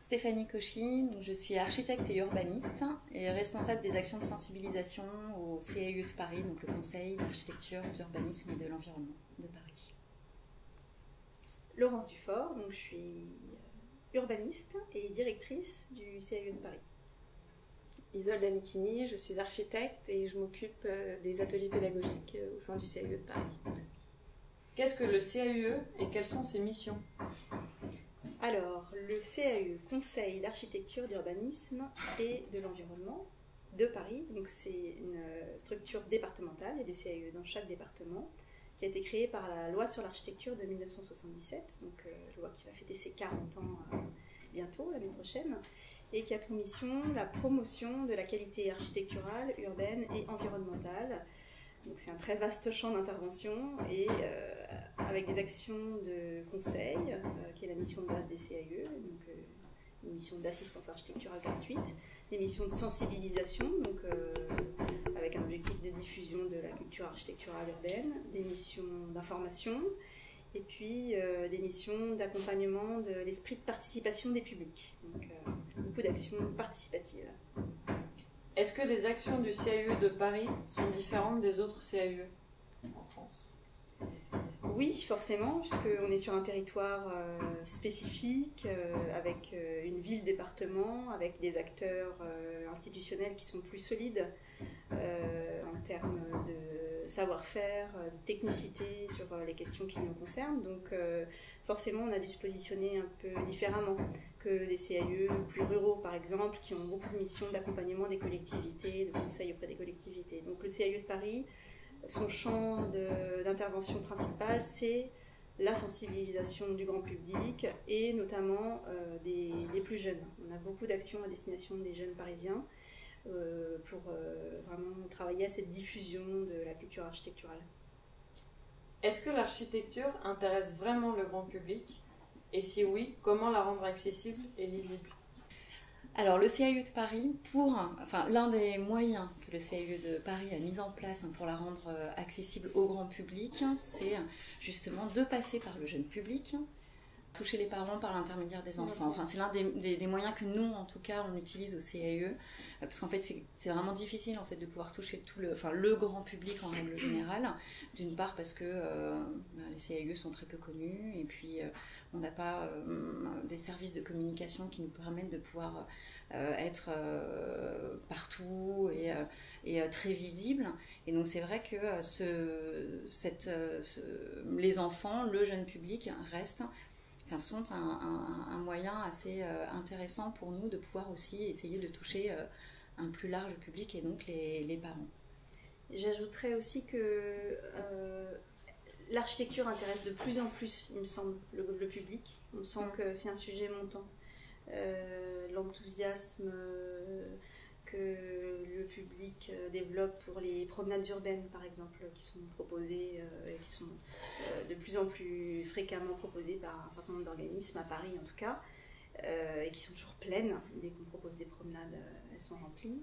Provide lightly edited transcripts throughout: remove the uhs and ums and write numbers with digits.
Stéphanie Cauchy, je suis architecte et urbaniste et responsable des actions de sensibilisation au CAUE de Paris, donc le Conseil d'architecture, d'urbanisme et de l'environnement de Paris. Laurence Dufort, donc je suis urbaniste et directrice du CAUE de Paris. Isolde Anichini, je suis architecte et je m'occupe des ateliers pédagogiques au sein du CAUE de Paris. Qu'est-ce que le CAUE et quelles sont ses missions ? Alors, le CAUE, Conseil d'architecture, d'urbanisme et de l'environnement de Paris, donc c'est une structure départementale, il y a des CAUE dans chaque département, qui a été créée par la loi sur l'architecture de 1977, donc loi qui va fêter ses 40 ans bientôt, l'année prochaine, et qui a pour mission la promotion de la qualité architecturale, urbaine et environnementale. Donc c'est un très vaste champ d'intervention et avec des actions de conseil, qui est la mission de base des CAUE, donc une mission d'assistance architecturale gratuite, des missions de sensibilisation, donc avec un objectif de diffusion de la culture architecturale urbaine, des missions d'information, et puis des missions d'accompagnement de l'esprit de participation des publics. Donc beaucoup d'actions participatives. Est-ce que les actions du CAUE de Paris sont différentes des autres CAUE en France ? Oui, forcément, puisqu'on est sur un territoire spécifique, avec une ville-département, avec des acteurs institutionnels qui sont plus solides en termes de savoir-faire, de technicité sur les questions qui nous concernent. Donc forcément, on a dû se positionner un peu différemment que des CAUE plus ruraux, par exemple, qui ont beaucoup de missions d'accompagnement des collectivités, de conseil auprès des collectivités. Donc le CAUE de Paris, son champ d'intervention principal, c'est la sensibilisation du grand public et notamment des plus jeunes. On a beaucoup d'actions à destination des jeunes parisiens pour vraiment travailler à cette diffusion de la culture architecturale. Est-ce que l'architecture intéresse vraiment le grand public ? Et si oui, comment la rendre accessible et lisible ? Alors le CAUE de Paris, l'un des moyens que le CAUE de Paris a mis en place pour la rendre accessible au grand public, c'est justement de passer par le jeune public, toucher les parents par l'intermédiaire des enfants. Enfin, c'est l'un des moyens que nous, en tout cas, on utilise au CAUE, parce qu'en fait, c'est vraiment difficile en fait, de pouvoir toucher le grand public en règle générale. D'une part parce que les CAUE sont très peu connus, et puis on n'a pas des services de communication qui nous permettent de pouvoir être partout et très visible. Et donc c'est vrai que les enfants, le jeune public sont un moyen assez intéressant pour nous de pouvoir aussi essayer de toucher un plus large public et donc les parents. J'ajouterais aussi que l'architecture intéresse de plus en plus, il me semble, le public. On sent que c'est un sujet montant. L'enthousiasme que le public développe pour les promenades urbaines, par exemple, qui sont proposées et qui sont de plus en plus fréquemment proposées par un certain nombre d'organismes, à Paris en tout cas, et qui sont toujours pleines. Dès qu'on propose des promenades, elles sont remplies.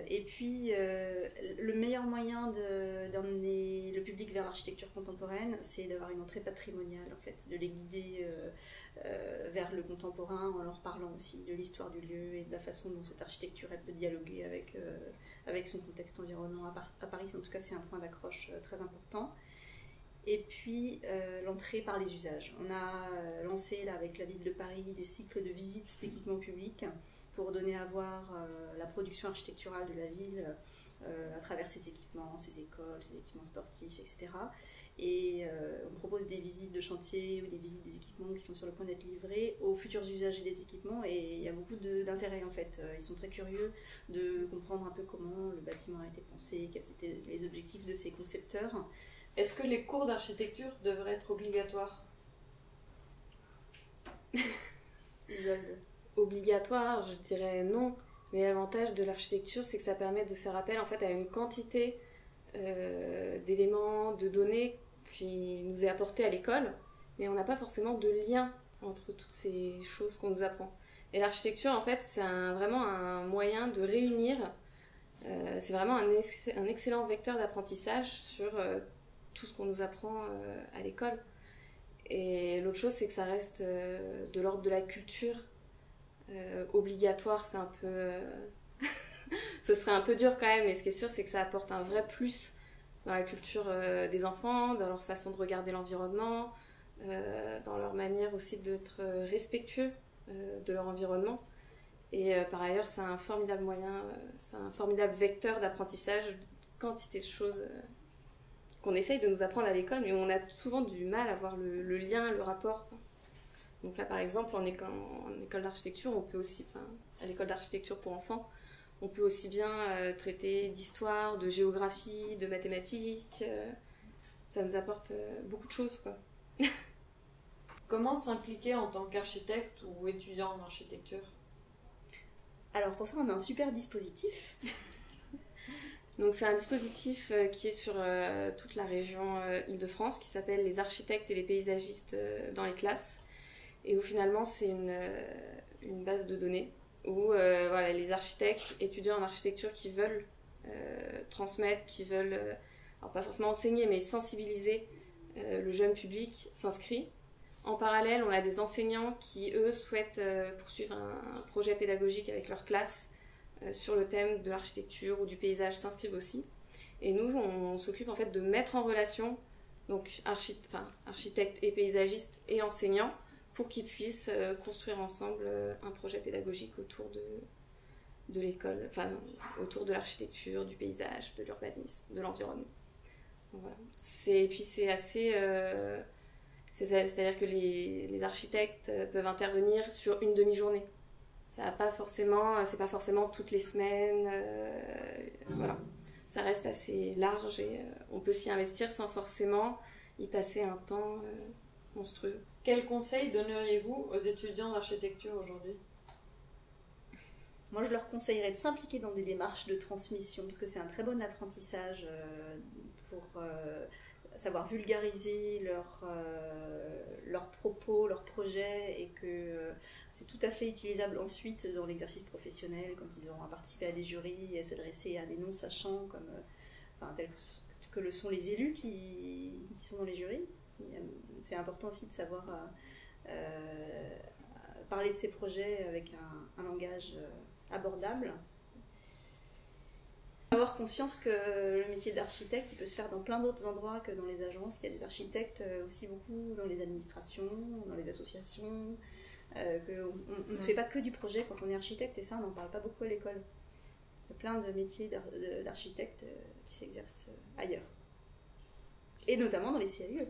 Et puis, le meilleur moyen d'emmener le public vers l'architecture contemporaine, c'est d'avoir une entrée patrimoniale, en fait, de les guider vers le contemporain en leur parlant aussi de l'histoire du lieu et de la façon dont cette architecture elle peut dialoguer avec son contexte environnant. À Paris, en tout cas, c'est un point d'accroche très important. Et puis, l'entrée par les usages. On a lancé, là, avec la ville de Paris, des cycles de visites d'équipements publics pour donner à voir la production architecturale de la ville à travers ses équipements, ses écoles, ses équipements sportifs, etc. Et on propose des visites de chantier ou des visites des équipements qui sont sur le point d'être livrés aux futurs usagers des équipements, et il y a beaucoup d'intérêt en fait. Ils sont très curieux de comprendre un peu comment le bâtiment a été pensé, quels étaient les objectifs de ses concepteurs. Est-ce que les cours d'architecture devraient être obligatoires ? Obligatoire, je dirais non. Mais l'avantage de l'architecture, c'est que ça permet de faire appel en fait, à une quantité d'éléments, de données qui nous est apportée à l'école, mais on n'a pas forcément de lien entre toutes ces choses qu'on nous apprend. Et l'architecture, en fait, c'est vraiment un moyen de réunir. C'est vraiment un excellent vecteur d'apprentissage sur tout ce qu'on nous apprend à l'école. Et l'autre chose, c'est que ça reste de l'ordre de la culture obligatoire, c'est un peu... ce serait un peu dur quand même, mais ce qui est sûr, c'est que ça apporte un vrai plus dans la culture des enfants, dans leur façon de regarder l'environnement, dans leur manière aussi d'être respectueux de leur environnement. Et par ailleurs, c'est un formidable moyen, c'est un formidable vecteur d'apprentissage, quantité de choses qu'on essaye de nous apprendre à l'école, mais on a souvent du mal à voir le lien, le rapport. Donc là, par exemple, en école d'architecture, on peut aussi, à l'école d'architecture pour enfants, on peut aussi bien traiter d'histoire, de géographie, de mathématiques. Ça nous apporte beaucoup de choses, quoi. Comment s'impliquer en tant qu'architecte ou étudiant en architecture? Alors pour ça, on a un super dispositif. Donc c'est un dispositif qui est sur toute la région Île-de-France, qui s'appelle les architectes et les paysagistes dans les classes, et où finalement c'est une base de données où voilà, les architectes, étudiants en architecture qui veulent transmettre, qui veulent, alors pas forcément enseigner, mais sensibiliser le jeune public s'inscrit. En parallèle, on a des enseignants qui, eux, souhaitent poursuivre un projet pédagogique avec leur classe sur le thème de l'architecture ou du paysage, s'inscrivent aussi. Et nous, on s'occupe en fait de mettre en relation donc architectes et paysagistes et enseignants pour qu'ils puissent construire ensemble un projet pédagogique autour de l'école, enfin autour de l'architecture, du paysage, de l'urbanisme, de l'environnement. Donc, voilà. Et puis c'est assez... c'est-à-dire que les architectes peuvent intervenir sur une demi-journée. C'est pas forcément toutes les semaines. Voilà. Ça reste assez large et on peut s'y investir sans forcément y passer un temps monstrueux. Quels conseils donneriez-vous aux étudiants d'architecture aujourd'hui? Moi, je leur conseillerais de s'impliquer dans des démarches de transmission, parce que c'est un très bon apprentissage pour savoir vulgariser leurs propos, leurs projets, et que c'est tout à fait utilisable ensuite dans l'exercice professionnel, quand ils auront à participer à des jurys et à s'adresser à des non-sachants, tels que le sont les élus qui sont dans les jurys. C'est important aussi de savoir parler de ces projets avec un langage abordable. Avoir conscience que le métier d'architecte, il peut se faire dans plein d'autres endroits que dans les agences. Il y a des architectes aussi beaucoup dans les administrations, dans les associations. On ne fait pas que du projet quand on est architecte, et ça, on n'en parle pas beaucoup à l'école. Il y a plein de métiers d'architecte qui s'exercent ailleurs. Et notamment dans les CAUE.